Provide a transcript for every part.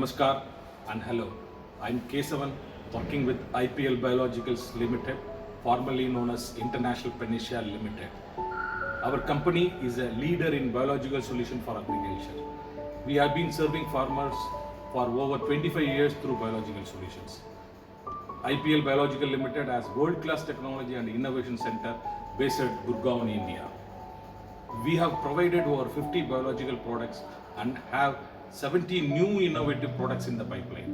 Namaskar and hello. I'm Kesavan, working with IPL Biologicals Limited, formerly known as International Panacea Limited. Our company is a leader in biological solution for agriculture. We have been serving farmers for over 25 years through biological solutions. IPL Biological Limited has world-class technology and innovation center based at Gurgaon, India. We have provided over 50 biological products and have 70 new innovative products in the pipeline.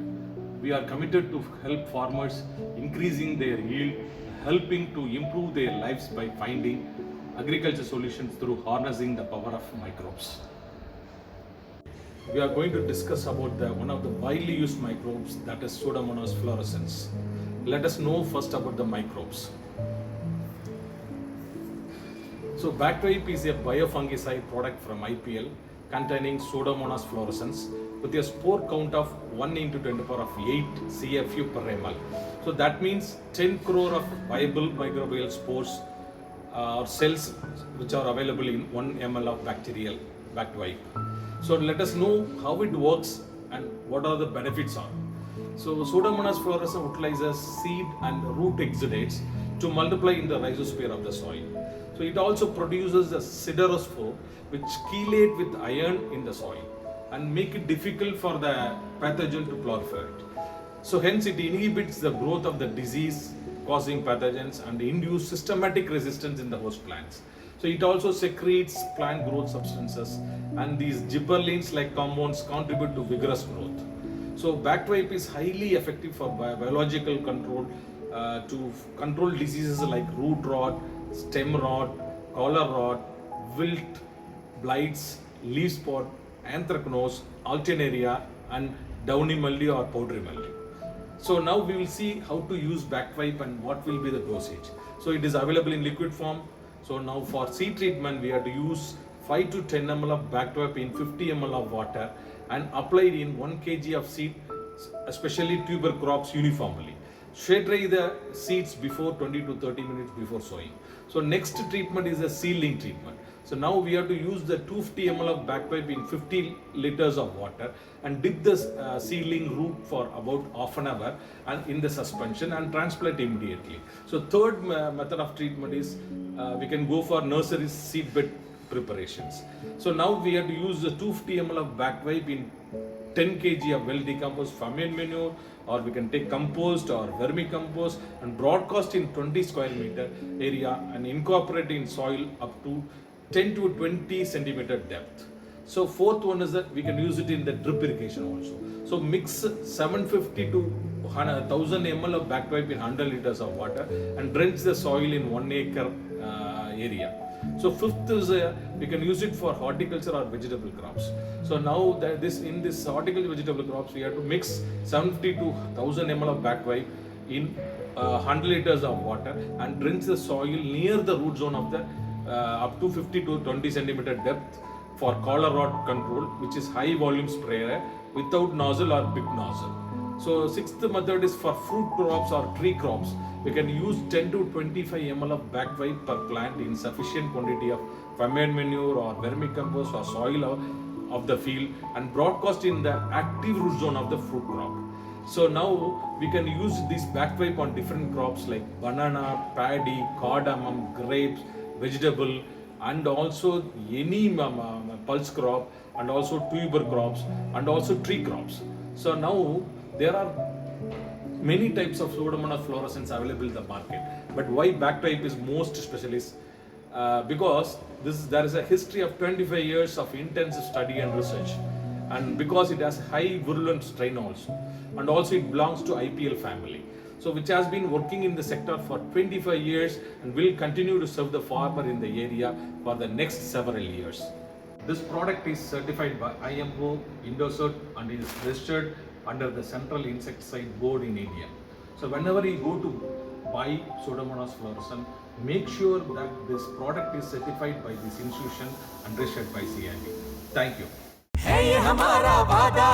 We are committed to help farmers increasing their yield, helping to improve their lives by finding agriculture solutions through harnessing the power of microbes. We are going to discuss about one of the widely used microbes, that is Pseudomonas fluorescens. Let us know first about the microbes. So Bactwipe is a biofungicide product from IPL containing Pseudomonas fluorescens with a spore count of 1 × 10⁸ CFU per ml. So that means 10 crore of viable microbial spores or cells which are available in 1 ml of bacterial Bactwipe. So let us know how it works and what are the benefits are. So Pseudomonas fluorescens utilizes seed and root exudates to multiply in the rhizosphere of the soil. So it also produces a siderospore which chelate with iron in the soil and make it difficult for the pathogen to proliferate. So hence it inhibits the growth of the disease causing pathogens and induce systematic resistance in the host plants. So it also secretes plant growth substances, and these gibberellins like compounds contribute to vigorous growth. So Bactwipe is highly effective for biological control to control diseases like root rot, stem rot, collar rot, wilt, blights, leaf spot, anthracnose, alternaria, and downy mildew or powdery mildew. So now we will see how to use Bactwipe and what will be the dosage. So it is available in liquid form. So now for seed treatment, we have to use 5 to 10 ml of Bactwipe in 50 ml of water and applied in 1 kg of seed, especially tuber crops, uniformly. Shade dry the seeds before 20 to 30 minutes before sowing. So next treatment is a seedling treatment. So now we have to use the 250 ml of Bactwipe in 50 liters of water and dip the seedling root for about half an hour and in the suspension and transplant immediately. So third method of treatment is we can go for nursery seed bed preparations. So now we have to use the 250 ml of Bactwipe in 10 kg of well decomposed farmyard manure, or we can take compost or vermicompost and broadcast in 20 square meter area and incorporate in soil up to 10 to 20 centimeter depth. So fourth one is that we can use it in the drip irrigation also. So mix 750 to 1000 ml of Bactwipe in 100 liters of water and drench the soil in 1 acre area. So fifth is we can use it for horticulture or vegetable crops. So now that in this horticulture vegetable crops, we have to mix 750 to 1000 ml of Bactwipe in 100 liters of water and drench the soil near the root zone of the up to 50 to 20 centimeter depth for collar rot control, which is high volume sprayer without nozzle or big nozzle. So sixth method is for fruit crops or tree crops. We can use 10 to 25 ml of Bactwipe per plant in sufficient quantity of farmyard manure or vermicompost or soil of the field and broadcast in the active root zone of the fruit crop. So now we can use this Bactwipe on different crops like banana, paddy, cardamom, grapes, vegetable, and also any pulse crop, and also tuber crops, and also tree crops. So now there are many types of Pseudomonas fluorescens available in the market. But why Bactwipe is most specialist? Because there is a history of 25 years of intensive study and research, and because it has high virulent strain also, and also it belongs to IPL family. So which has been working in the sector for 25 years and will continue to serve the farmer in the area for the next several years. This product is certified by IMO, Indocert, and is registered under the Central Insecticide Board in India. So whenever you go to buy Pseudomonas fluorescens, make sure that this product is certified by this institution and registered by CIB. Thank you. है ये हमारा वादा,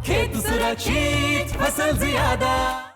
खेत सुरक्षित, फसल ज्यादा।